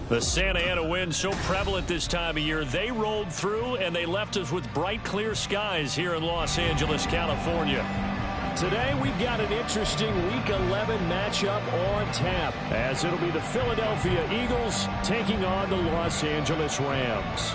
The Santa Ana wind so prevalent this time of year, they rolled through and they left us with bright, clear skies here in Los Angeles, California. Today, we've got an interesting Week 11 matchup on tap, as it'll be the Philadelphia Eagles taking on the Los Angeles Rams.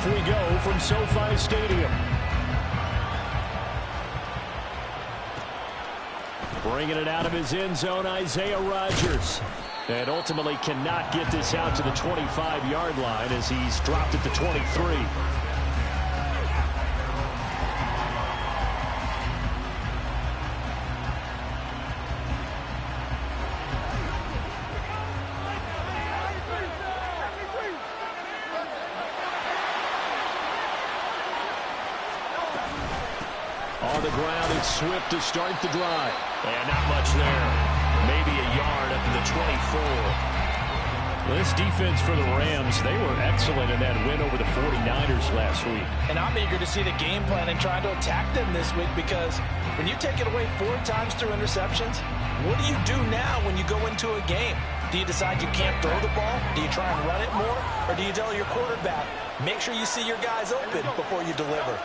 We go from SoFi Stadium. Bringing it out of his end zone, Isaiah Rodgers. And ultimately cannot get this out to the 25-yard line as he's dropped at the 23. On the ground, it's Swift to start the drive. And not much there. Maybe a yard up to the 24. This defense for the Rams, they were excellent in that win over the 49ers last week. And I'm eager to see the game plan and try to attack them this week, because when you take it away 4 times through interceptions, what do you do now when you go into a game? Do you decide you can't throw the ball? Do you try and run it more? Or do you tell your quarterback, make sure you see your guys open before you deliver?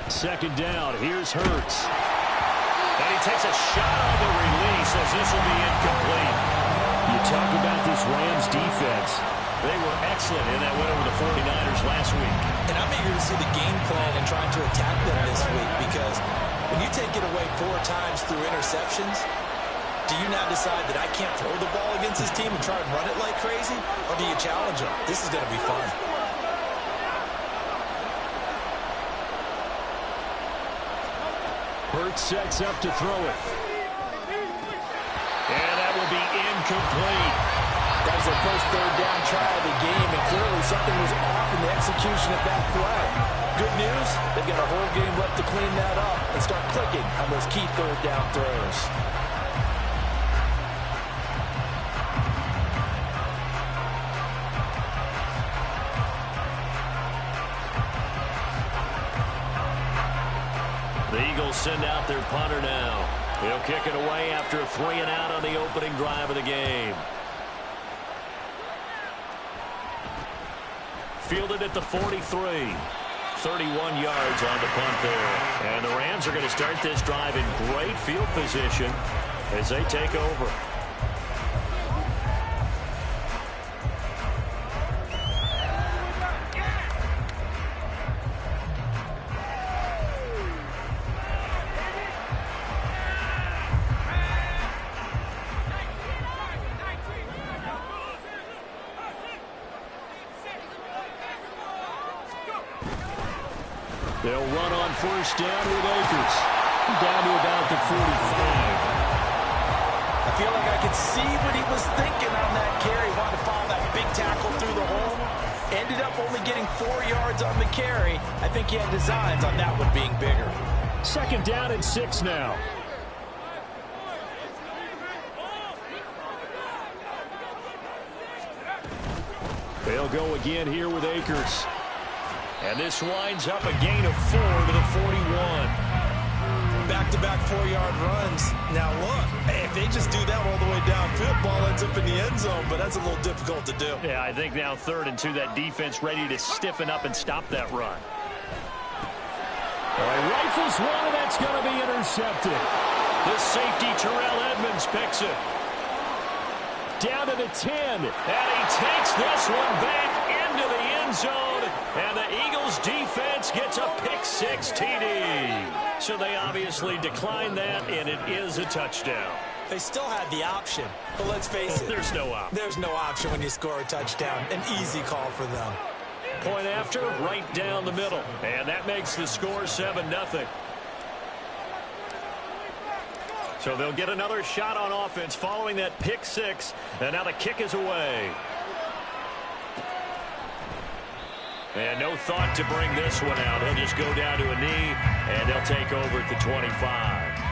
Second down, here's Hurts. And he takes a shot on the release as this will be incomplete. You talk about this Rams defense. They were excellent in that win over the 49ers last week. And I'm eager to see the game plan and trying to attack them this week, because when you take it away 4 times through interceptions, do you now decide that I can't throw the ball against this team and try and run it like crazy? Or do you challenge them? This is going to be fun. Hurts sets up to throw it. And that will be incomplete. That was their first third down try of the game, and clearly something was off in the execution of that play. Good news, they've got a whole game left to clean that up and start clicking on those key third down throws. The Eagles send out their punter now. He'll kick it away after a 3-and-out on the opening drive of the game. Fielded at the 43. 31 yards on the punt there. And the Rams are going to start this drive in great field position as they take over. They'll run on first down with Akers. Down to about the 45. I feel like I could see what he was thinking on that carry. Wanted to follow that big tackle through the hole. Ended up only getting 4 yards on the carry. I think he had designs on that one being bigger. Second down and 6 now. They'll go again here with Akers. And this winds up a gain of 4 to the 41. Back-to-back 4-yard runs. Now look, if they just do that all the way downfield, ball ends up in the end zone, but that's a little difficult to do. Yeah, I think now 3rd and 2, that defense ready to stiffen up and stop that run. Rifles one, and that's going to be intercepted. The safety, Terrell Edmonds, picks it. Down to the 10, and he takes this one back into the end zone. And the Eagles defense gets a pick-6 TD. So they obviously declined that, and it is a touchdown. They still had the option, but let's face it. There's no option. There's no option when you score a touchdown. An easy call for them. Point after, right down the middle. And that makes the score 7-0. So they'll get another shot on offense following that pick-6. And now the kick is away. And no thought to bring this one out. He'll just go down to a knee, and they'll take over at the 25.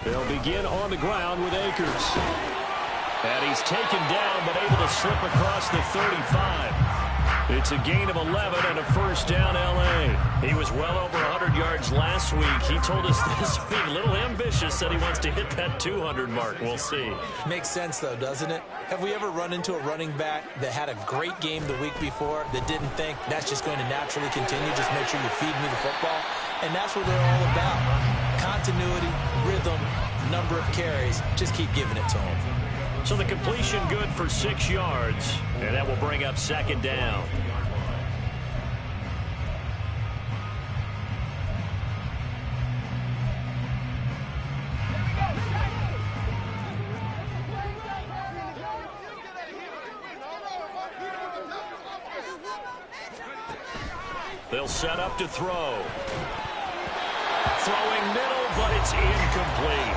They'll begin on the ground with Akers. And he's taken down, but able to slip across the 35. It's a gain of 11 and a first down, L.A. He was well over 100 yards last week. He told us this week, a little ambitious, said he wants to hit that 200 mark. We'll see. Makes sense, though, doesn't it? Have we ever run into a running back that had a great game the week before that didn't think that's just going to naturally continue, just make sure you feed me the football? And that's what they're all about. Continuity, rhythm, number of carries. Just keep giving it to him. So the completion good for 6 yards, and that will bring up second down. They'll set up to throw. Throwing middle, but it's incomplete.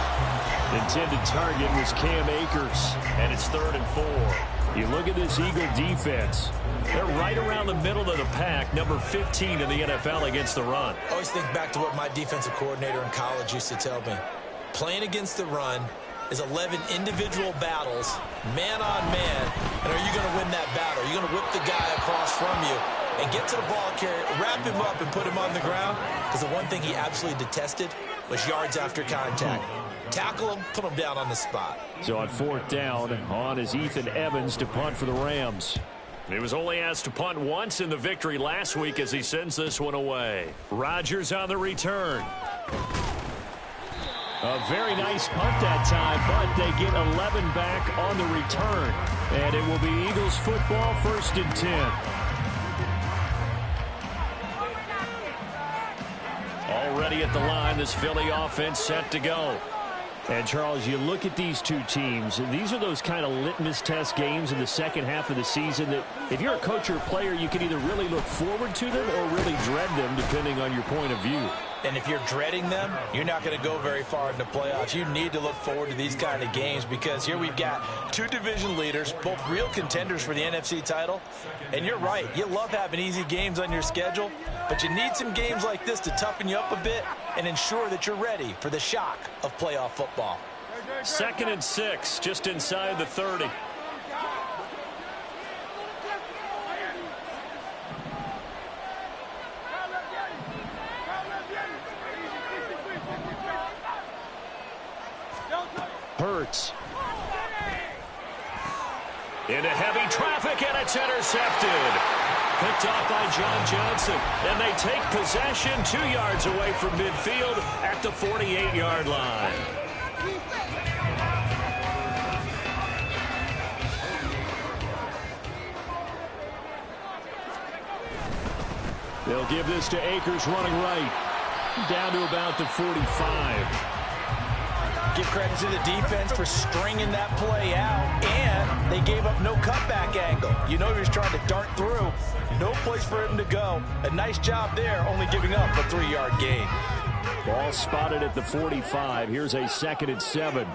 Intended target was Cam Akers, and it's 3rd and 4. You look at this Eagle defense. They're right around the middle of the pack, number 15 in the NFL against the run. I always think back to what my defensive coordinator in college used to tell me. Playing against the run is 11 individual battles, man on man, and are you going to win that battle? Are you going to whip the guy across from you and get to the ball carrier, wrap him up, and put him on the ground? Because the one thing he absolutely detested was yards after contact. Tackle him, put him down on the spot. So on 4th down, on is Ethan Evans to punt for the Rams. He was only asked to punt once in the victory last week as he sends this one away. Rodgers on the return. A very nice punt that time, but they get 11 back on the return. And it will be Eagles football, 1st and 10. Already at the line, this Philly offense set to go. And, Charles, you look at these two teams, and these are those kind of litmus test games in the second half of the season that if you're a coach or a player, you can either really look forward to them or really dread them, depending on your point of view. And if you're dreading them, you're not going to go very far in the playoffs. You need to look forward to these kind of games because here we've got two division leaders, both real contenders for the NFC title. And you're right, you love having easy games on your schedule, but you need some games like this to toughen you up a bit and ensure that you're ready for the shock of playoff football. 2nd and 6, just inside the 30. Hurts. Into heavy traffic, and it's intercepted. Picked off by John Johnson. And they take possession 2 yards away from midfield at the 48-yard line. They'll give this to Akers running right. Down to about the 45. Give credit to the defense for stringing that play out, and they gave up no cutback angle. You know he was trying to dart through. No place for him to go. A nice job there, only giving up a 3-yard gain. Ball spotted at the 45. Here's a 2nd and 7.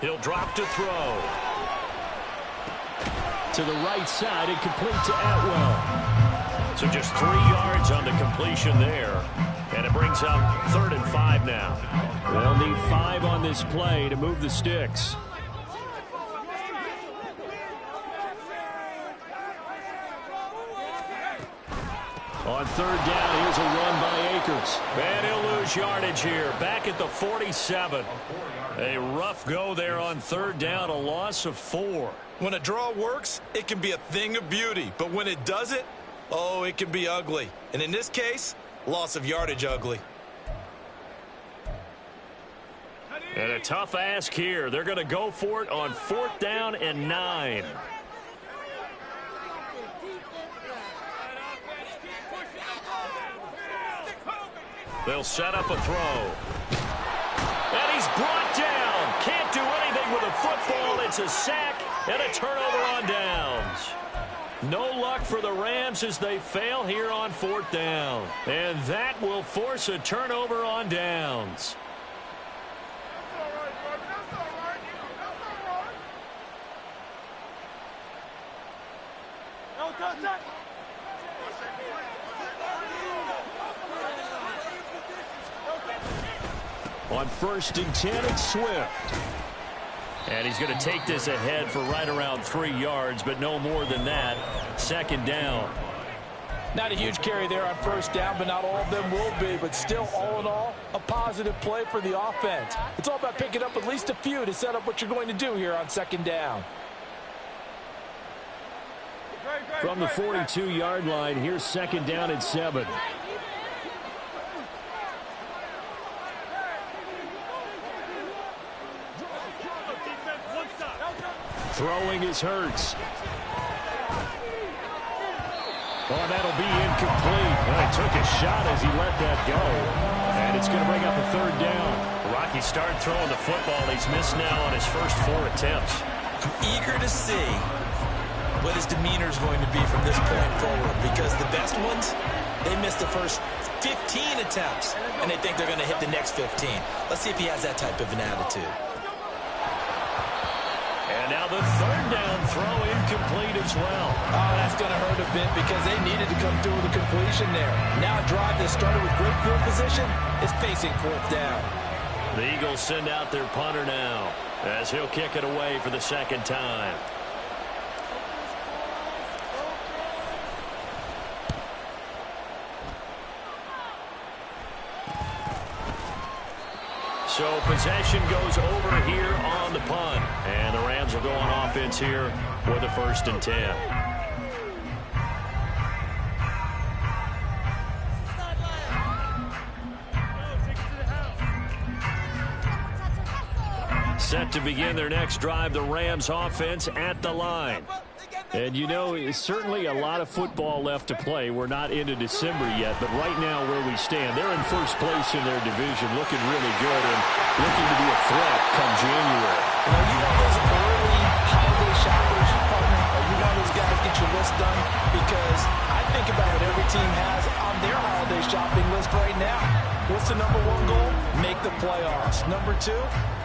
He'll drop to throw. To the right side and complete to Atwell. So just 3 yards on the completion there. And it brings up 3rd and 5 now. They'll need 5 on this play to move the sticks. On 3rd down, here's a run by Akers. And he'll lose yardage here. Back at the 47. A rough go there on 3rd down, a loss of 4. When a draw works, it can be a thing of beauty. But when it doesn't, oh, it can be ugly. And in this case, loss of yardage ugly. And a tough ask here. They're going to go for it on 4th down and 9. They'll set up a throw. And he's brought down. Can't do anything with a football it's a sack and a turnover on downs. No luck for the Rams as they fail here on 4th down. And that will force a turnover on downs. On 1st and 10, it's Swift. And he's going to take this ahead for right around 3 yards, but no more than that. 2nd down. Not a huge carry there on 1st down, but not all of them will be. But still, all in all, a positive play for the offense. It's all about picking up at least a few to set up what you're going to do here on 2nd down. From the 42-yard line, here's 2nd down and 7. Throwing is Hurts. Oh, that'll be incomplete. Well, he took a shot as he let that go. And it's going to bring up a 3rd down. Rocky started throwing the football. He's missed now on his first 4 attempts. I'm eager to see what his demeanor is going to be from this point forward, because the best ones, they missed the first 15 attempts, and they think they're going to hit the next 15. Let's see if he has that type of an attitude. And now the 3rd down throw incomplete as well. Oh, that's going to hurt a bit because they needed to come through with a completion there. Now a drive that started with great field position is facing 4th down. The Eagles send out their punter now as he'll kick it away for the 2nd time. So possession goes over here on the punt. And the Rams will go on offense here with a 1st and 10. Set to begin their next drive, the Rams offense at the line. And, you know, it's certainly a lot of football left to play. We're not into December yet, but right now where we stand, they're in 1st place in their division, looking really good and looking to be a threat come January. You know, you want those early holiday shoppers, partner, or you want those guys get your list done? Because I think about what every team has on their holiday shopping list right now. What's the number 1 goal? Make the playoffs. Number 2,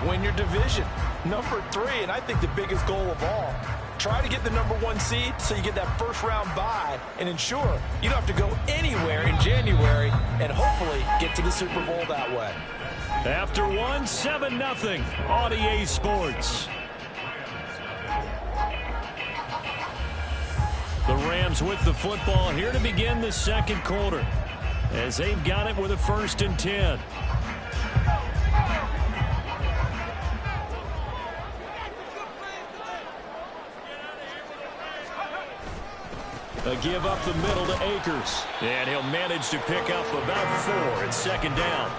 win your division. Number 3, and I think the biggest goal of all, try to get the number 1 seed so you get that 1st round bye and ensure you don't have to go anywhere in January and hopefully get to the Super Bowl that way. After 1, 7-0 on EA Sports. The Rams with the football here to begin the 2nd quarter as they've got it with a 1st and 10. A give up the middle to Akers. And he'll manage to pick up about 4 at 2nd down.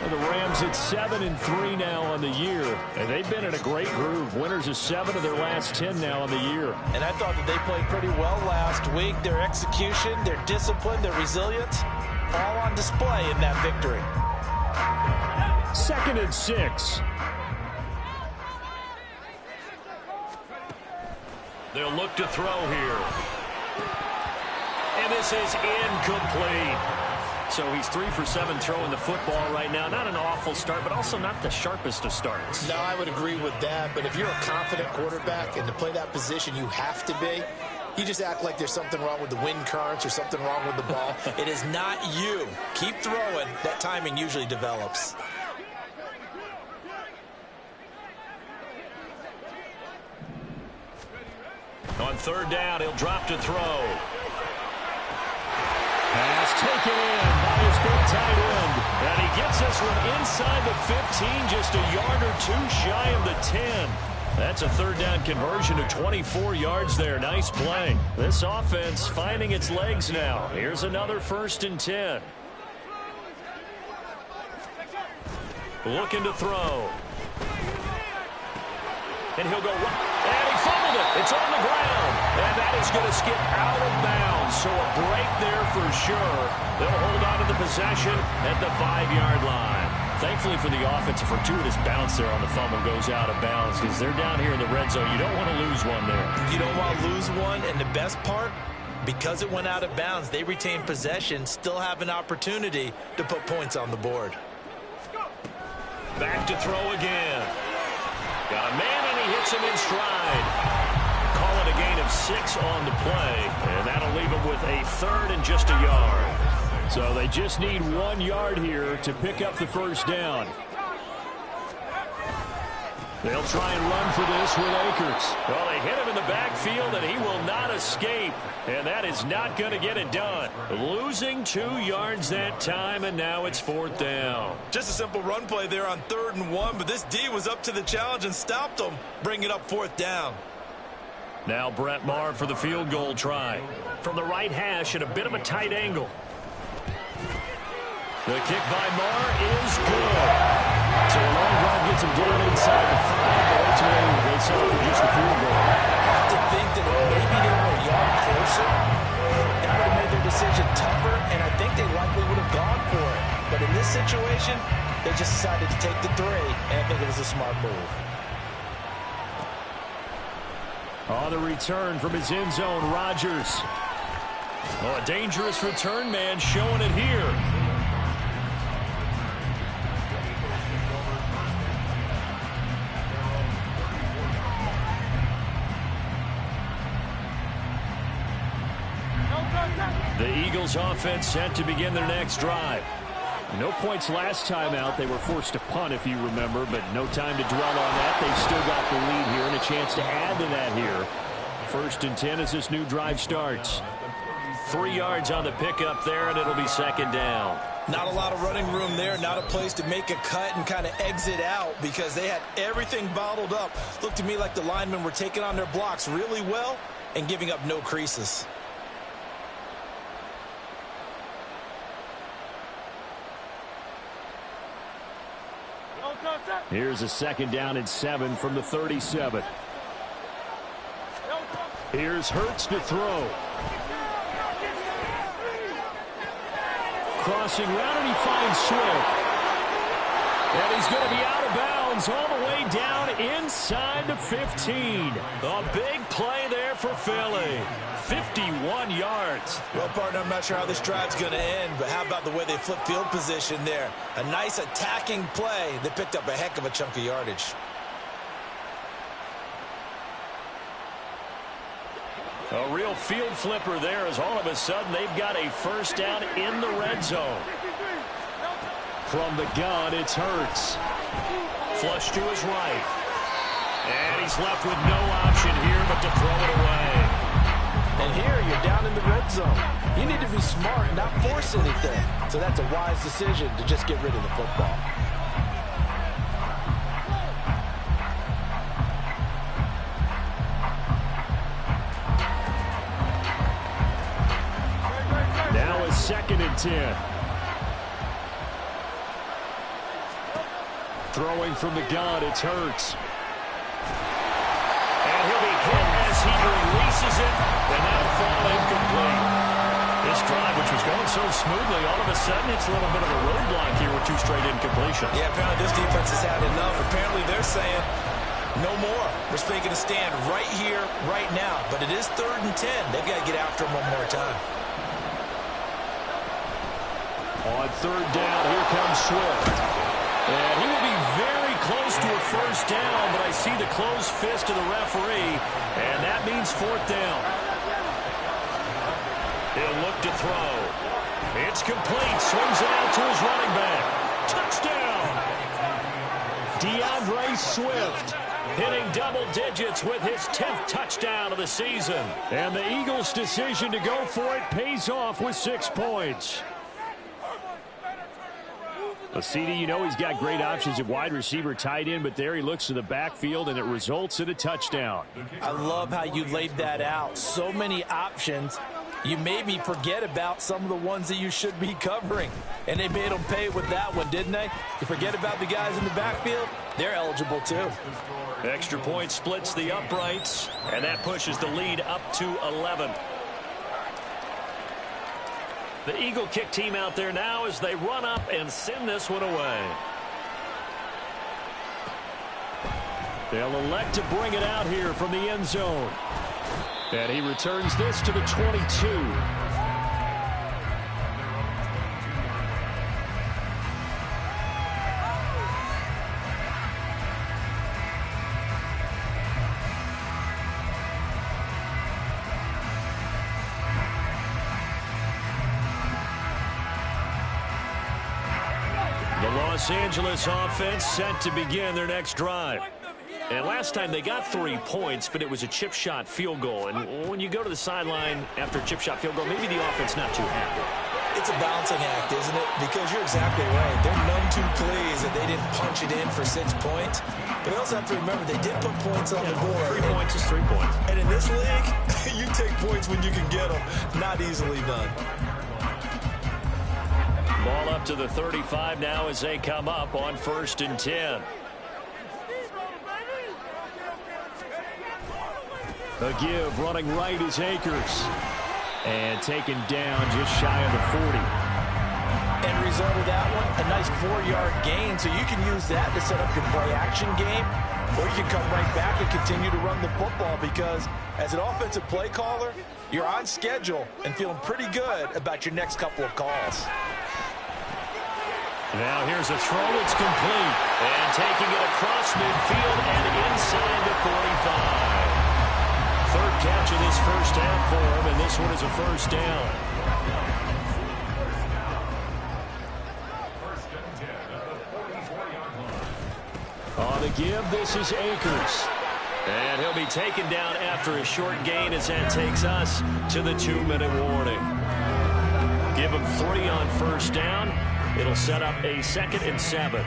And the Rams at 7-3 now on the year. And they've been in a great groove. Winners of 7 of their last 10 now on the year. And I thought that they played pretty well last week. Their execution, their discipline, their resilience, all on display in that victory. 2nd and 6. They'll look to throw here. And this is incomplete. So he's 3 for 7 throwing the football right now. Not an awful start, but also not the sharpest of starts. No, I would agree with that. But if you're a confident quarterback and to play that position, you have to be. You just act like there's something wrong with the wind currents or something wrong with the ball. It is not you. Keep throwing. That timing usually develops. On 3rd down, he'll drop to throw. Pass taken in by his big tight end. And he gets this one inside the 15, just a yard or 2 shy of the 10. That's a 3rd down conversion to 24 yards there. Nice play. This offense finding its legs now. Here's another 1st and 10. Looking to throw. And he'll go right. And he fumbled it. It's on the ground. And that is going to skip out of bounds. So a break there for sure. They'll hold on to the possession at the 5-yard line. Thankfully for the offense, a fortuitous bounce there on the fumble goes out of bounds because they're down here in the red zone. You don't want to lose one there. You don't want to lose one, and the best part, because it went out of bounds, they retain possession, still have an opportunity to put points on the board. Back to throw again. Got a man, and he hits him in stride. Call it a gain of 6 on the play, and that'll leave him with a third and just a yard. So they just need 1 yard here to pick up the first down. They'll try and run for this with Akers. Well, they hit him in the backfield, and he will not escape. And that is not going to get it done. Losing 2 yards that time, and now it's 4th down. Just a simple run play there on 3rd and 1, but this D was up to the challenge and stopped them, bringing up 4th down. Now Brett Maher for the field goal try. From the right hash at a bit of a tight angle. The kick by Maher is good. So a long drive gets him down inside the 5, but ultimately they settle for just the field goal. I have to think that if maybe they were a yard closer, that would have made their decision tougher, and I think they likely would have gone for it. But in this situation, they just decided to take the 3, and I think it was a smart move. On the return from his end zone, Rodgers. Oh, a dangerous return man showing it here. The Eagles offense set to begin their next drive. No points last time out. They were forced to punt, if you remember, but no time to dwell on that. They've still got the lead here and a chance to add to that here. 1st and 10 as this new drive starts. 3 yards on the pickup there, and it'll be 2nd down. Not a lot of running room there, not a place to make a cut and kind of exit out because they had everything bottled up. Looked to me like the linemen were taking on their blocks really well and giving up no creases. Here's a 2nd down and 7 from the 37. Here's Hurts to throw. Crossing route, and he finds Swift. And he's going to be out of bounds all the way down inside the 15. A big play there for Philly. 51 yards. Well, partner, I'm not sure how this drive's going to end, but how about the way they flip field position there? A nice attacking play that picked up a heck of a chunk of yardage. A real field flipper there as all of a sudden they've got a first down in the red zone. From the gun, it's Hurts. Flush to his right. And he's left with no option here but to throw it away. And here you're down in the red zone. You need to be smart and not force anything. So that's a wise decision to just get rid of the football. Now it's 2nd and 10. Throwing from the gun, it's Hurts. And he'll be hit as he releases it, and that'll fall incomplete. This drive, which was going so smoothly, all of a sudden it's a little bit of a roadblock here with 2 straight incompletions. Yeah, apparently this defense has had enough. Apparently they're saying no more. We're just making a stand right here, right now. But it is 3rd and 10. They've got to get after him one more time. On 3rd down, here comes Swift. And he will be very close to a first down, but I see the closed fist of the referee, and that means 4th down. He'll look to throw. It's complete. Swings it out to his running back. Touchdown! DeAndre Swift hitting double digits with his 10th touchdown of the season. And the Eagles' decision to go for it pays off with 6 points. Well, CD, you know he's got great options at wide receiver, tight end, but there he looks to the backfield, and it results in a touchdown. I love how you laid that out. So many options. You made me forget about some of the ones that you should be covering. And they made them pay with that one, didn't they? You forget about the guys in the backfield? They're eligible, too. Extra point splits the uprights, and that pushes the lead up to 11. The Eagle kick team out there now as they run up and send this one away. They'll elect to bring it out here from the end zone. And he returns this to the 22. Los Angeles offense set to begin their next drive. And last time they got 3 points, but it was a chip shot field goal. And when you go to the sideline after a chip shot field goal, maybe the offense not too happy. It's a balancing act, isn't it? Because you're exactly right. They're none too pleased that they didn't punch it in for 6 points. But they also have to remember they did put points on the board. 3 points is 3 points. And in this league, you take points when you can get them. Not easily done. Ball up to the 35 now as they come up on 1st and 10. A give running right is Akers. And taken down just shy of the 40. End result of that one, a nice 4-yard gain. So you can use that to set up your play-action game. Or you can come right back and continue to run the football because as an offensive play caller, you're on schedule and feeling pretty good about your next couple of calls. Now here's a throw. It's complete. And taking it across midfield and inside the 45. Third catch of this first half for him, and this one is a first down. On the give, this is Akers. And he'll be taken down after a short gain as that takes us to the 2-minute warning. Give him 3 on first down. It'll set up a 2nd and 7.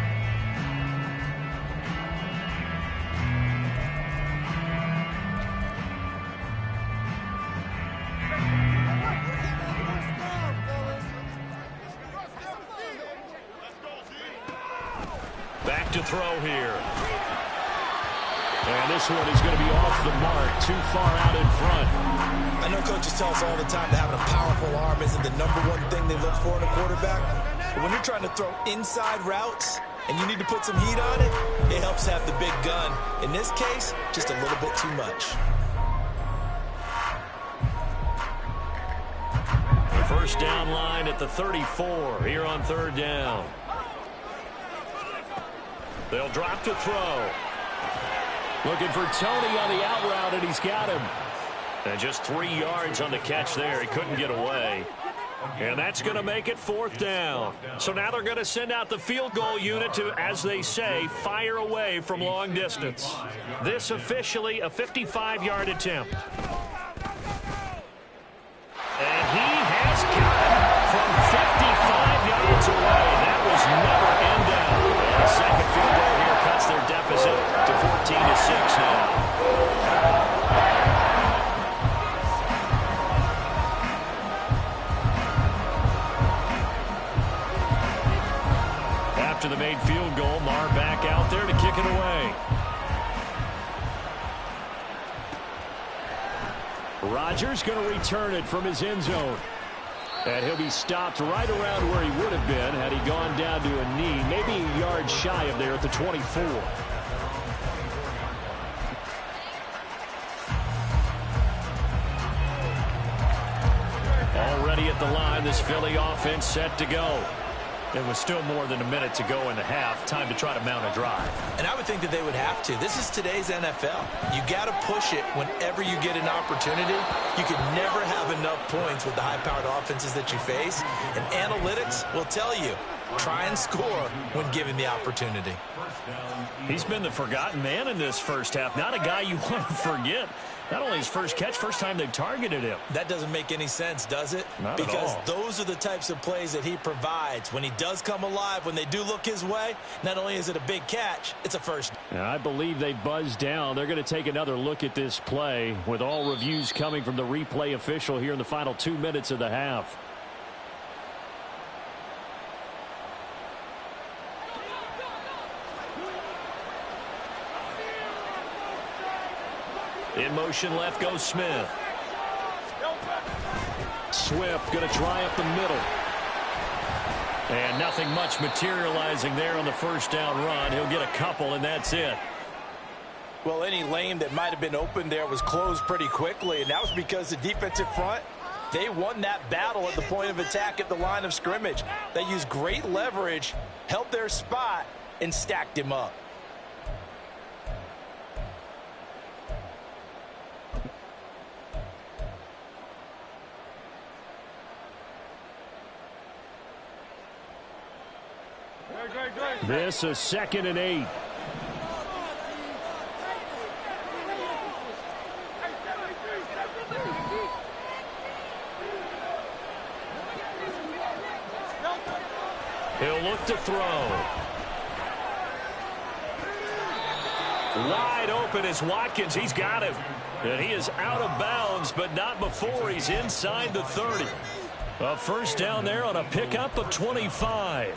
Back to throw here. And this one is going to be off the mark, too far out in front. I know coaches tell us all the time that having a powerful arm isn't the #1 thing they look for in a quarterback. But when you're trying to throw inside routes and you need to put some heat on it, it helps have the big gun. In this case, just a little bit too much. The first down line at the 34 here on 3rd down. They'll drop to throw. Looking for Tony on the out route, and he's got him. And just 3 yards on the catch there. He couldn't get away. And that's going to make it 4th down. So now they're going to send out the field goal unit to, as they say, fire away from long distance. This officially a 55-yard attempt. And he has got it from 55 yards away. That was never in doubt. And a second field goal here cuts their deficit to 14-6 now. After the made field goal, Marr back out there to kick it away. Rodgers going to return it from his end zone. And he'll be stopped right around where he would have been had he gone down to a knee, maybe a yard shy of there at the 24. Already at the line, this Philly offense set to go. There was still more than a minute to go in the half. Time to try to mount a drive. And I would think that they would have to. This is today's NFL. You got to push it whenever you get an opportunity. You can never have enough points with the high-powered offenses that you face. And analytics will tell you, try and score when given the opportunity. He's been the forgotten man in this first half. Not a guy you want to forget. Not only his first catch, first time they've targeted him. That doesn't make any sense, does it? Not because at all. Those are the types of plays that he provides. When he does come alive, when they do look his way, not only is it a big catch, it's a first. Now, I believe they buzzed down. They're going to take another look at this play with all reviews coming from the replay official here in the final 2 minutes of the half. In motion left goes Smith. Swift going to try up the middle. And nothing much materializing there on the first down run. He'll get a couple, and that's it. Well, any lane that might have been open there was closed pretty quickly, and that was because the defensive front, they won that battle at the point of attack at the line of scrimmage. They used great leverage, held their spot, and stacked him up. This is 2nd and 8. He'll look to throw. Wide open is Watkins. He's got him. And he is out of bounds, but not before he's inside the 30. A first down there on a pickup of 25.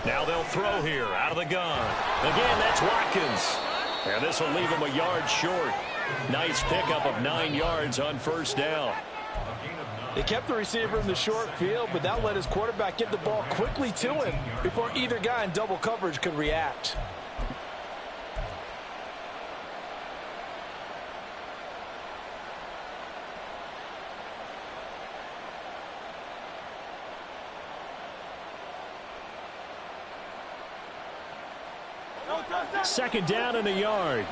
Now they'll throw here out of the gun. Again, that's Watkins. And this will leave him a yard short. Nice pickup of 9 yards on first down. They kept the receiver in the short field, but that let his quarterback get the ball quickly to him before either guy in double coverage could react. Second down and a yard.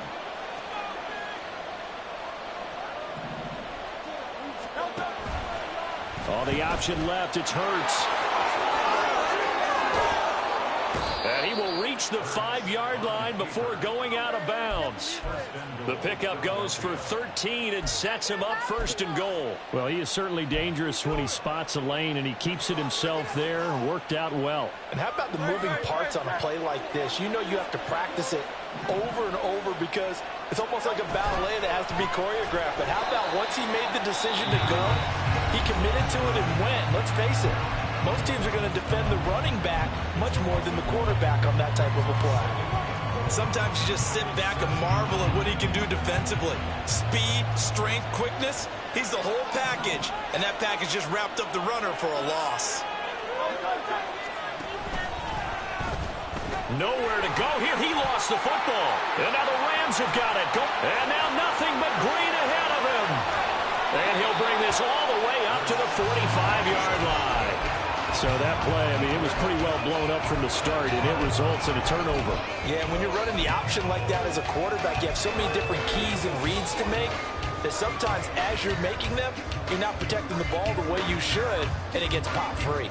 Oh, the option left. It's Hurts. And he will reach the 5-yard line before going out of bounds. The pickup goes for 13 and sets him up 1st and goal. Well, he is certainly dangerous when he spots a lane, and he keeps it himself there. Worked out well. And how about the moving parts on a play like this? You know you have to practice it over and over because it's almost like a ballet that has to be choreographed. But how about once he made the decision to go, he committed to it and went. Let's face it. Most teams are going to defend the running back much more than the quarterback on that type of a play. Sometimes you just sit back and marvel at what he can do defensively. Speed, strength, quickness, he's the whole package. And that package just wrapped up the runner for a loss. Nowhere to go here. He lost the football. And now the Rams have got it. And now nothing but green ahead of him. And he'll bring this all the way up to the 45-yard line. So that play, I mean, it was pretty well blown up from the start, and it results in a turnover. Yeah, when you're running the option like that as a quarterback, you have so many different keys and reads to make that sometimes as you're making them, you're not protecting the ball the way you should, and it gets pop free.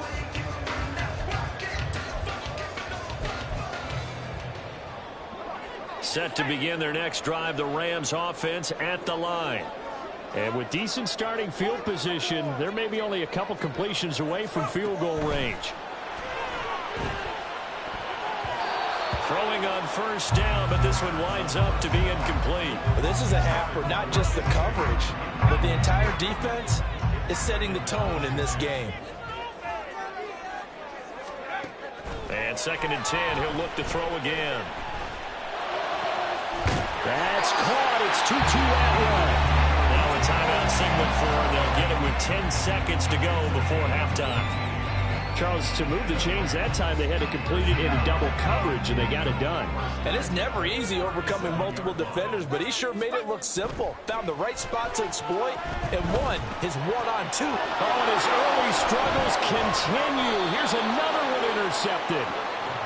Set to begin their next drive, the Rams offense at the line. And with decent starting field position, there may be only a couple completions away from field goal range. Throwing on first down, but this one winds up to be incomplete. This is a half where not just the coverage, but the entire defense is setting the tone in this game. And 2nd and 10, he'll look to throw again. That's caught. It's 2-2 that way. Now a timeout signal for them. They'll get it with 10 seconds to go before halftime. Charles, to move the chains that time, they had to complete it in double coverage, and they got it done. And it's never easy overcoming multiple defenders, but he sure made it look simple. Found the right spot to exploit and won his 1-on-2. Oh, and his early struggles continue. Here's another one intercepted.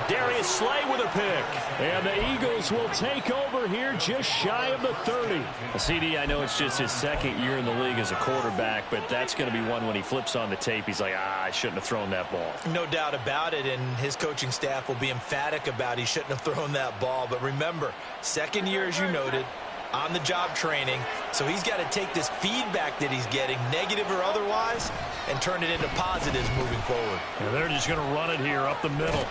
Darius Slay with a pick. And the Eagles will take over here just shy of the 30. CD, I know it's just his 2nd year in the league as a quarterback, but that's going to be one when he flips on the tape. He's like, I shouldn't have thrown that ball. No doubt about it, and his coaching staff will be emphatic about he shouldn't have thrown that ball. But remember, 2nd year, as you noted, on-the-job training. So he's got to take this feedback that he's getting, negative or otherwise, and turn it into positives moving forward. And they're just going to run it here up the middle.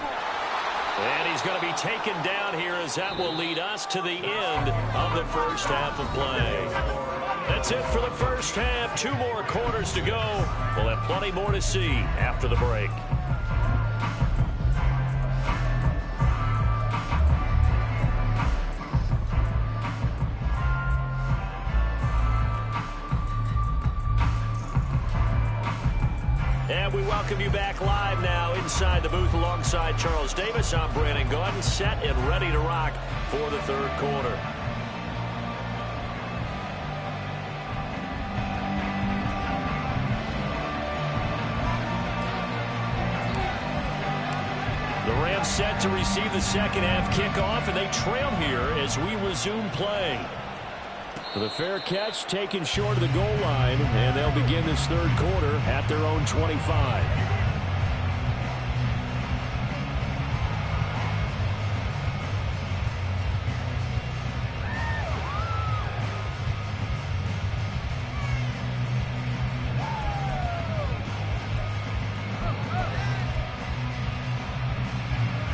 And he's going to be taken down here as that will lead us to the end of the first half of play. That's it for the first half. 2 more quarters to go. We'll have plenty more to see after the break. And we welcome you back live now inside the booth alongside Charles Davis. I'm Brandon Gaudin, set and ready to rock for the third quarter. The Rams set to receive the second half kickoff, and they trail here as we resume play. The fair catch taken short of the goal line, and they'll begin this third quarter at their own 25.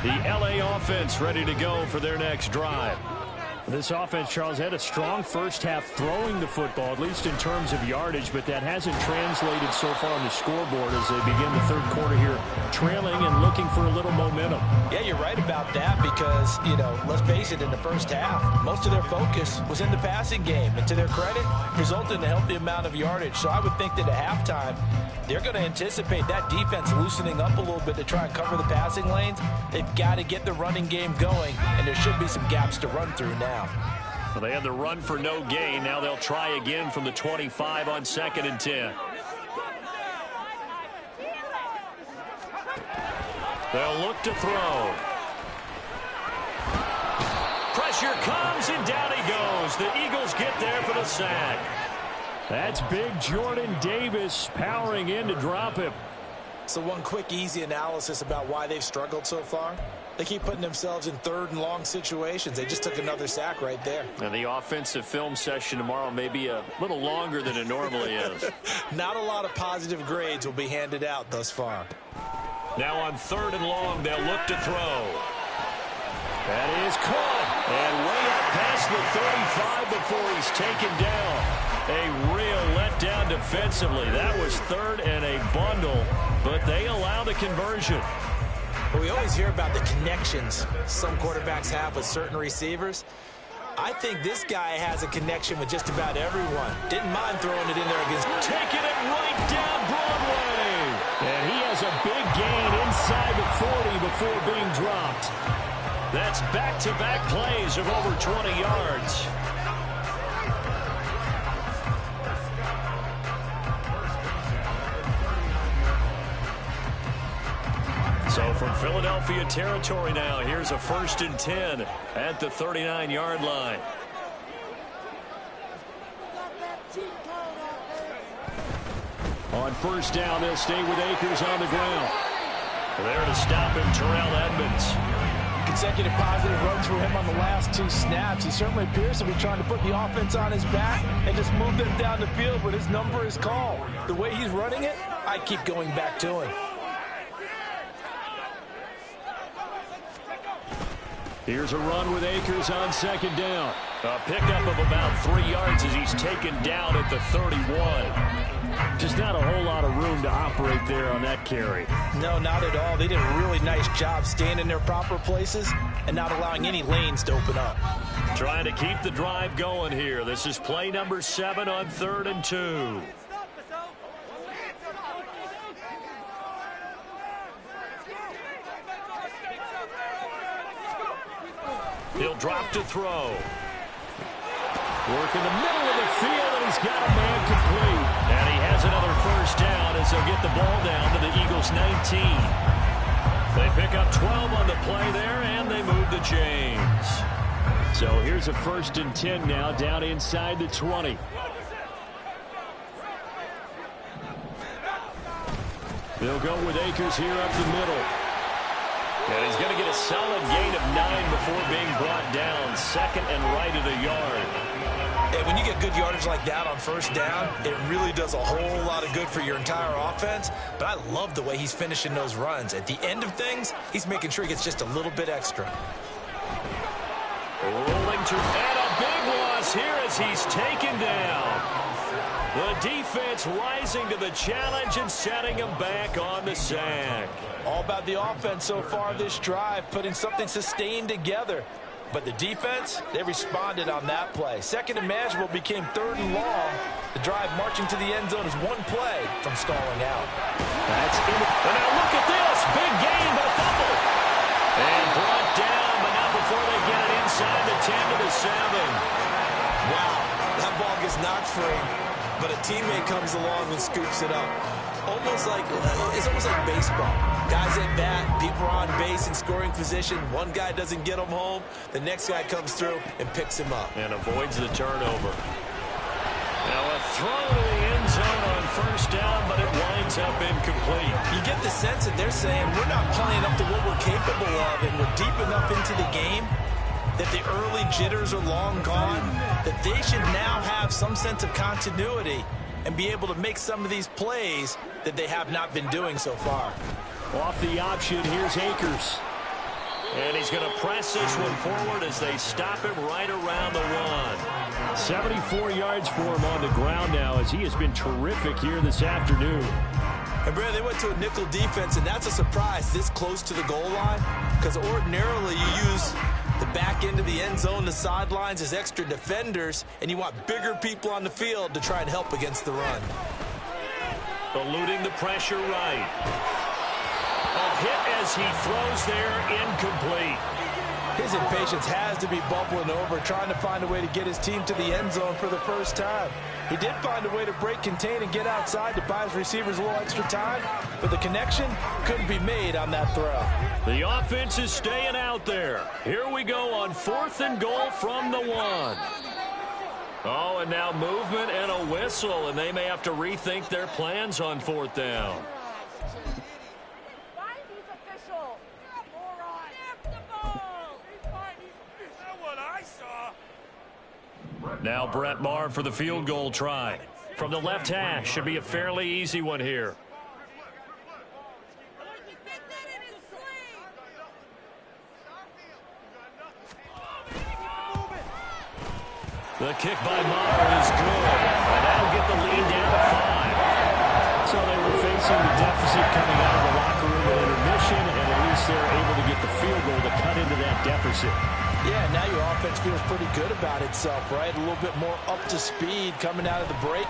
The LA offense ready to go for their next drive. This offense, Charles, had a strong first half throwing the football, at least in terms of yardage, but that hasn't translated so far on the scoreboard as they begin the third quarter here, trailing and looking for a little momentum. Yeah, you're right about that because, you know, let's face it, in the first half, most of their focus was in the passing game. And to their credit, resulted in a healthy amount of yardage. So I would think that at halftime, they're going to anticipate that defense loosening up a little bit to try and cover the passing lanes. They've got to get the running game going, and there should be some gaps to run through now. Well, they had the run for no gain. Now they'll try again from the 25 on 2nd and 10. They'll look to throw. Pressure comes, and down he goes. The Eagles get there for the sack. That's big Jordan Davis powering in to drop him. So one quick, easy analysis about why they've struggled so far. They keep putting themselves in third and long situations. They just took another sack right there. And the offensive film session tomorrow may be a little longer than it normally is. Not a lot of positive grades will be handed out thus far. Now on 3rd and long, they'll look to throw. That is caught. And way up past the 35 before he's taken down. A real letdown defensively. That was 3rd and a bundle, but they allow the conversion. Well, we always hear about the connections some quarterbacks have with certain receivers. I think this guy has a connection with just about everyone. Didn't mind throwing it in there against. Taking it right down Broadway. And he has a big gain inside the 40 before being dropped. That's back-to-back plays of over 20 yards. So from Philadelphia territory now, here's a 1st and 10 at the 39-yard line. On 1st down, they'll stay with Akers on the ground. There to stop him, Terrell Edmonds. Consecutive positive runs for him on the last 2 snaps. He certainly appears to be trying to put the offense on his back and just move them down the field, but his number is called. The way he's running it, I keep going back to him. Here's a run with Akers on 2nd down. A pickup of about 3 yards as he's taken down at the 31. Just not a whole lot of room to operate there on that carry. No, not at all. They did a really nice job staying in their proper places and not allowing any lanes to open up. Trying to keep the drive going here. This is play number 7 on 3rd and 2. He'll drop to throw. Work in the middle of the field, and he's got a man complete. And he has another 1st down as they'll get the ball down to the Eagles' 19. They pick up 12 on the play there, and they move the chains. So here's a 1st and 10 now, down inside the 20. They'll go with Akers here up the middle. And he's going to get a solid gain of 9 before being brought down. 2nd and right at a yard. Yeah, when you get good yardage like that on first down, it really does a whole lot of good for your entire offense. But I love the way he's finishing those runs. At the end of things, he's making sure he gets just a little bit extra. Rolling to add a big loss here as he's taken down. The defense rising to the challenge and setting him back on the sack. All about the offense so far this drive, putting something sustained together. But the defense, they responded on that play. Second and manageable became third and long. The drive marching to the end zone is one play from stalling out. That's it. And now look at this. Big gain, but a fumble. And brought down, but not before they get it inside the 10 to the 7. Wow, that ball gets knocked free, but a teammate comes along and scoops it up. It's almost like baseball. Guys at bat, people are on base in scoring position. One guy doesn't get him home. The next guy comes through and picks him up. And avoids the turnover. Now a throw to the end zone on first down, but it winds up incomplete. You get the sense that they're saying we're not playing up to what we're capable of, and we're deep enough into the game that the early jitters are long gone, that they should now have some sense of continuity and be able to make some of these plays that they have not been doing so far. Off the option, here's Akers. And he's going to press this one forward as they stop him right around the 1. 74 yards for him on the ground now as he has been terrific here this afternoon. And Brad, they went to a nickel defense, and that's a surprise this close to the goal line, because ordinarily you use the back end of the end zone, the sidelines as extra defenders, and you want bigger people on the field to try and help against the run. Eluding the pressure right. A hit as he throws there, incomplete. His impatience has to be bubbling over, trying to find a way to get his team to the end zone for the first time. He did find a way to break, contain, and get outside to buy his receivers a little extra time, but the connection couldn't be made on that throw. The offense is staying out there. Here we go on 4th and goal from the 1. Oh, and now movement and a whistle, and they may have to rethink their plans on 4th down. Now Brett Maher for the field goal try. From the left hash, should be a fairly easy one here. The kick by Maher is good. And that'll get the lead down to 5. So they were facing the deficit coming out of the locker room at intermission, and at least they're able to get the field goal to cut into that deficit. Yeah, now your offense feels pretty good about itself, right? A little bit more up to speed coming out of the break.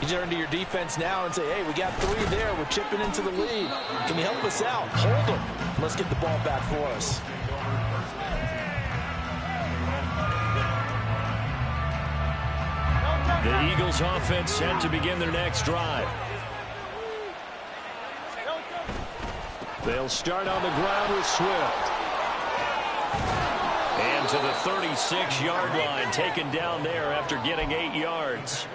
You turn to your defense now and say, hey, we got 3 there. We're chipping into the lead. Can you help us out? Hold them. Let's get the ball back for us. The Eagles offense set to begin their next drive. They'll start on the ground with Swift. And to the 36-yard line, taken down there after getting 8 yards.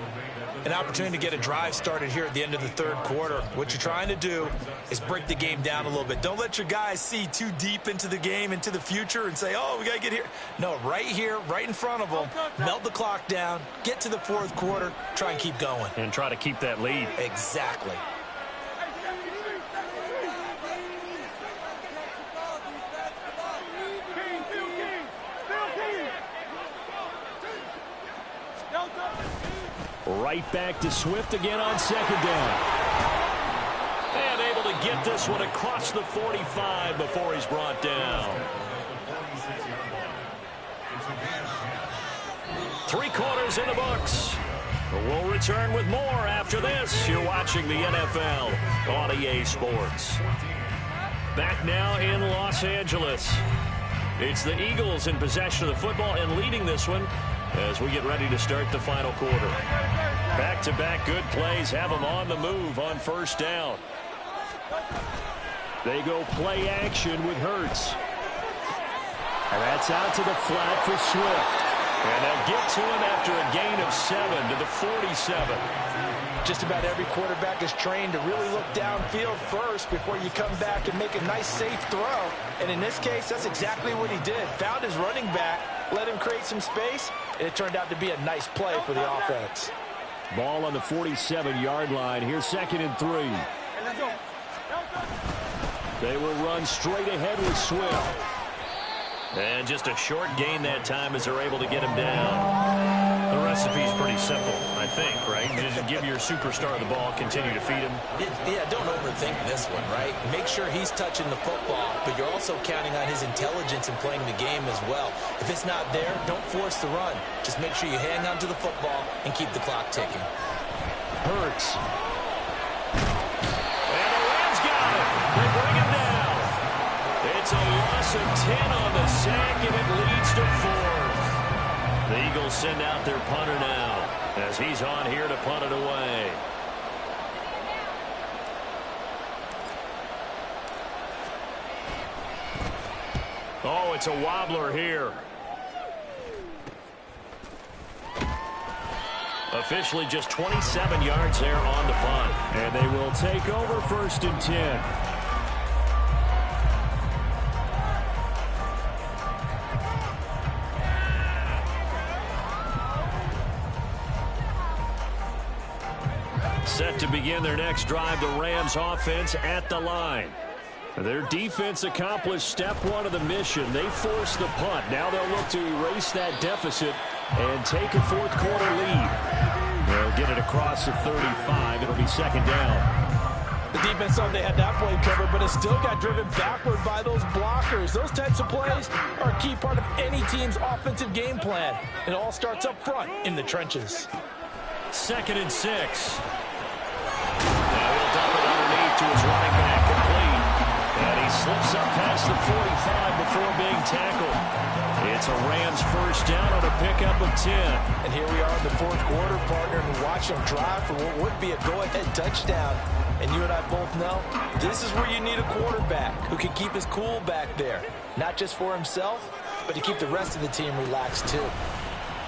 An opportunity to get a drive started here at the end of the 3rd quarter. What you're trying to do is break the game down a little bit. Don't let your guys see too deep into the game, into the future, and say, oh, we got to get here. No, right here, right in front of them, melt the clock down, get to the 4th quarter, try and keep going. And try to keep that lead. Exactly. Right back to Swift again on 2nd down. And able to get this one across the 45 before he's brought down. 3 quarters in the books. We'll return with more after this. You're watching the NFL on EA Sports. Back now in Los Angeles. It's the Eagles in possession of the football and leading this one as we get ready to start the final quarter. Back-to-back good plays have them on the move on 1st down. They go play action with Hurts. And that's out to the flat for Swift. And they'll get to him after a gain of 7 to the 47. Just about every quarterback is trained to really look downfield first before you come back and make a nice, safe throw. And in this case, that's exactly what he did. Found his running back, let him create some space, and it turned out to be a nice play for the offense. Ball on the 47-yard line. Here's 2nd and 3. They will run straight ahead with Swift. And just a short gain that time as they're able to get him down. The recipe's pretty simple, I think, right? Just give your superstar the ball, continue to feed him. Yeah, don't overthink this one, right? Make sure he's touching the football, but you're also counting on his intelligence in playing the game as well. If it's not there, don't force the run. Just make sure you hang on to the football and keep the clock ticking. Hurts. And the Rams got it. They bring him down. It's a loss of 10 on the sack, and it leads to 4th. The Eagles send out their punter now as he's on here to punt it away. Oh, it's a wobbler here. Officially just 27 yards there on the punt. And they will take over 1st and 10. Set to begin their next drive, the Rams offense at the line. Their defense accomplished step 1 of the mission. They forced the punt. Now they'll look to erase that deficit and take a 4th quarter lead. They'll get it across the 35. It'll be 2nd down. The defense thought they had that play covered, but it still got driven backward by those blockers. Those types of plays are a key part of any team's offensive game plan. It all starts up front in the trenches. 2nd and 6. Now he'll dump it underneath to his running back, complete. And he slips up past the 45 before being tackled. It's a Rams 1st down on a pickup of 10. And here we are in the 4th quarter, partner, and watch them drive for what would be a go-ahead touchdown. And you and I both know this is where you need a quarterback who can keep his cool back there. Not just for himself, but to keep the rest of the team relaxed too.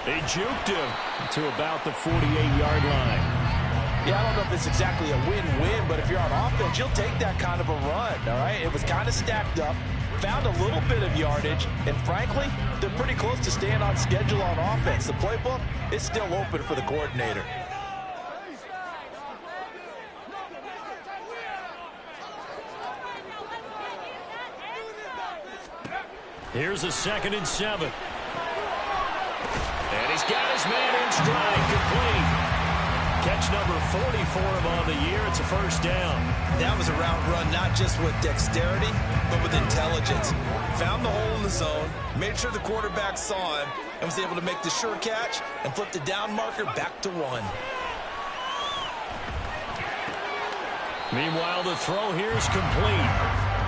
They juked him to about the 48-yard line. Yeah, I don't know if it's exactly a win-win, but if you're on offense, you'll take that kind of a run, all right? It was kind of stacked up, found a little bit of yardage, and frankly, they're pretty close to staying on schedule on offense. The playbook is still open for the coordinator. Here's a 2nd and 7. And he's got his man in stride, complete. Catch number 40 for him on the year. It's a 1st down. That was a route run, not just with dexterity, but with intelligence. Found the hole in the zone, made sure the quarterback saw him, and was able to make the sure catch and flip the down marker back to 1. Meanwhile, the throw here is complete.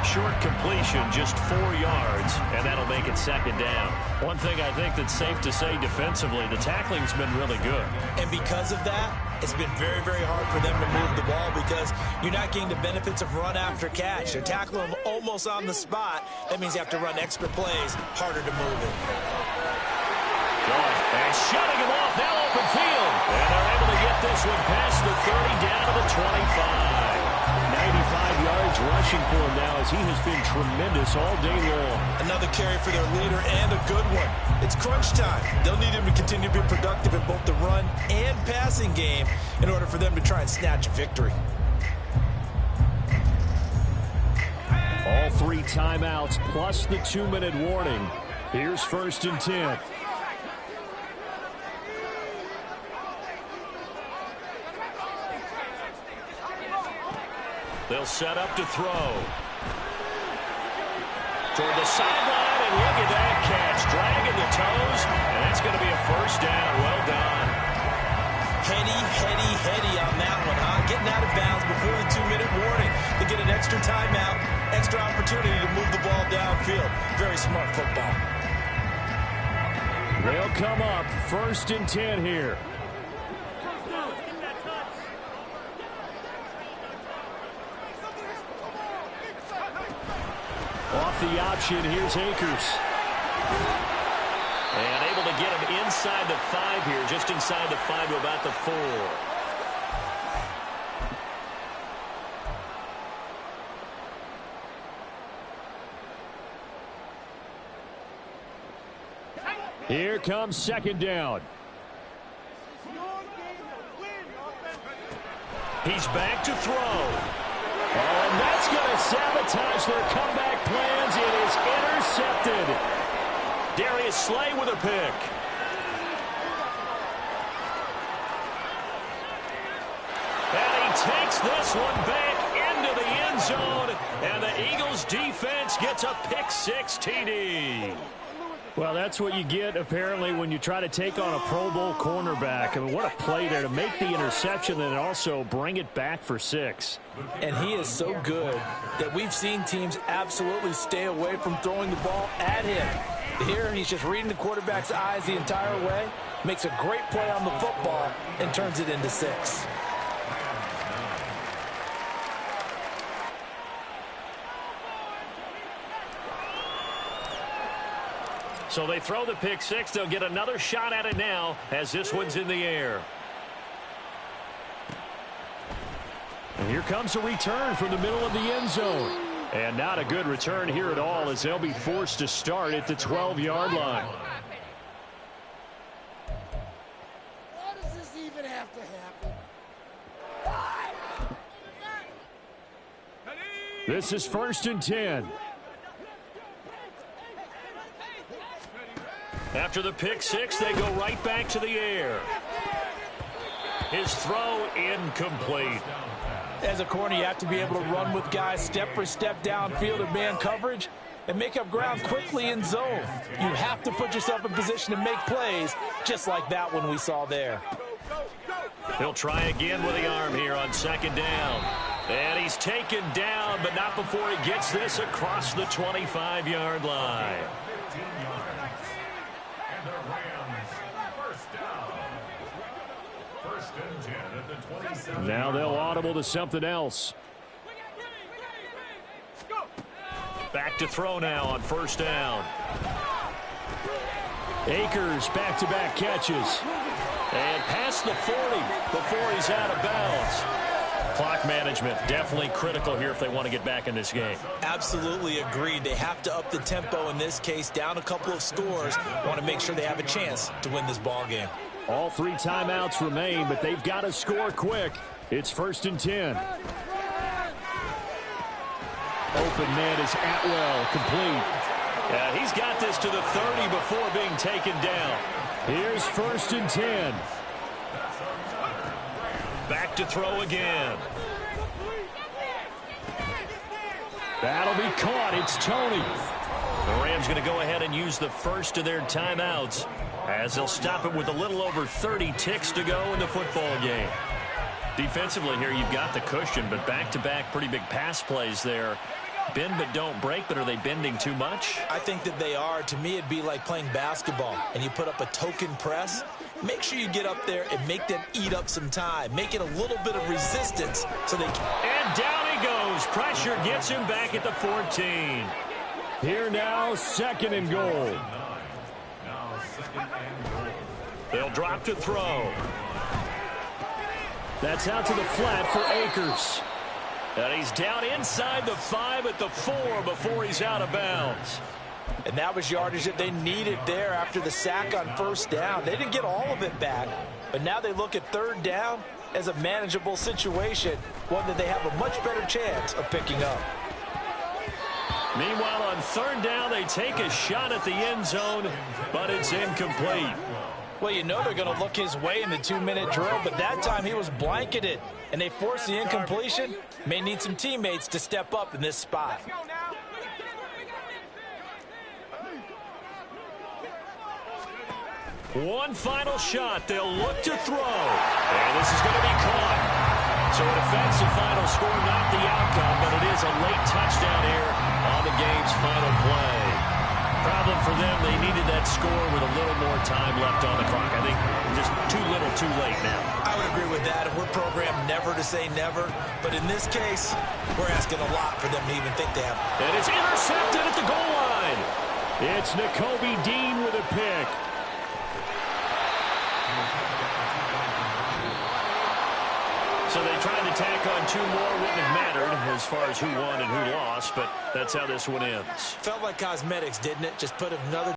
Short completion, just 4 yards, and that'll make it 2nd down. One thing I think that's safe to say defensively, the tackling's been really good. And because of that, it's been very, very hard for them to move the ball because you're not getting the benefits of run after catch. They're tackling them almost on the spot. That means you have to run extra plays, harder to move it. And shutting him off, now open field. And they're able to get this one past the 30 down to the 25. 95 yards rushing for him now as he has been tremendous all day long. Another carry for their leader and a good one. It's crunch time. They'll need him to continue to be productive in both the run and passing game in order for them to try and snatch a victory. All 3 timeouts plus the 2-minute warning. Here's 1st and 10. They'll set up to throw. Toward the sideline, and look at that catch. Dragging the toes, and that's going to be a 1st down. Well done. Heady on that one, huh? Getting out of bounds before the 2-minute warning. They get an extra timeout, extra opportunity to move the ball downfield. Very smart football. They'll come up 1st and 10 here. Off the option, here's Akers. And able to get him inside the 5 here, just inside the 5 to about the 4. Here comes second down. He's back to throw. Oh, and that's going to sabotage their comeback plans. It is intercepted. Darius Slay with a pick. And he takes this one back into the end zone. And the Eagles defense gets a pick six TD. Well, that's what you get, apparently, when you try to take on a Pro Bowl cornerback. I mean, what a play there to make the interception and also bring it back for 6. And he is so good that we've seen teams absolutely stay away from throwing the ball at him. Here, he's just reading the quarterback's eyes the entire way, makes a great play on the football, and turns it into 6. So they throw the pick six. They'll get another shot at it now as this one's in the air. And here comes a return from the middle of the end zone. And not a good return here at all as they'll be forced to start at the 12-yard line. Why does this even have to happen? This is 1st and 10. After the pick six, they go right back to the air. His throw incomplete. As a corner, you have to be able to run with guys step for step downfield in man coverage and make up ground quickly in zone. You have to put yourself in position to make plays, just like that one we saw there. He'll try again with the arm here on 2nd down. And he's taken down, but not before he gets this across the 25-yard line. Now they'll audible to something else. Back to throw now on 1st down. Akers back-to-back catches. And past the 40 before he's out of bounds. Clock management definitely critical here if they want to get back in this game. Absolutely agreed. They have to up the tempo in this case, down a couple of scores. Want to make sure they have a chance to win this ball game. All 3 timeouts remain, but they've got to score quick. It's 1st and 10. Open man is Atwell, complete. Yeah, he's got this to the 30 before being taken down. Here's 1st and 10. Back to throw again. That'll be caught. It's Tony. The Rams going to go ahead and use the first of their timeouts as they'll stop it with a little over 30 ticks to go in the football game. Defensively here, you've got the cushion, but back-to-back pretty big pass plays there. Bend but don't break, but are they bending too much? I think that they are. To me, it'd be like playing basketball, and you put up a token press. Make sure you get up there and make them eat up some time. Make it a little bit of resistance so they can. And down he goes. Pressure gets him back at the 14. Here now, 2nd and goal. They'll drop to throw. That's out to the flat for Akers. And he's down inside the 5 at the 4 before he's out of bounds. And that was yardage that they needed there after the sack on 1st down. They didn't get all of it back, but now they look at 3rd down as a manageable situation, one that they have a much better chance of picking up. Meanwhile, on 3rd down, they take a shot at the end zone, but it's incomplete. Well, you know they're going to look his way in the 2-minute drill, but that time he was blanketed, and they forced the incompletion. May need some teammates to step up in this spot. One final shot. They'll look to throw. And this is going to be caught. So an offensive final score, not the outcome, but it is a late touchdown here on the game's final play. Problem for them, they needed that score with a little more time left on the clock. I think just too little, too late now. I would agree with that. We're programmed never to say never. But in this case, we're asking a lot for them to even think they have. And it's intercepted at the goal line. It's Nakobe Dean with a pick. So they tried to tack on 2 more. Wouldn't have mattered as far as who won and who lost, but that's how this one ends. Felt like cosmetics, didn't it? Just put another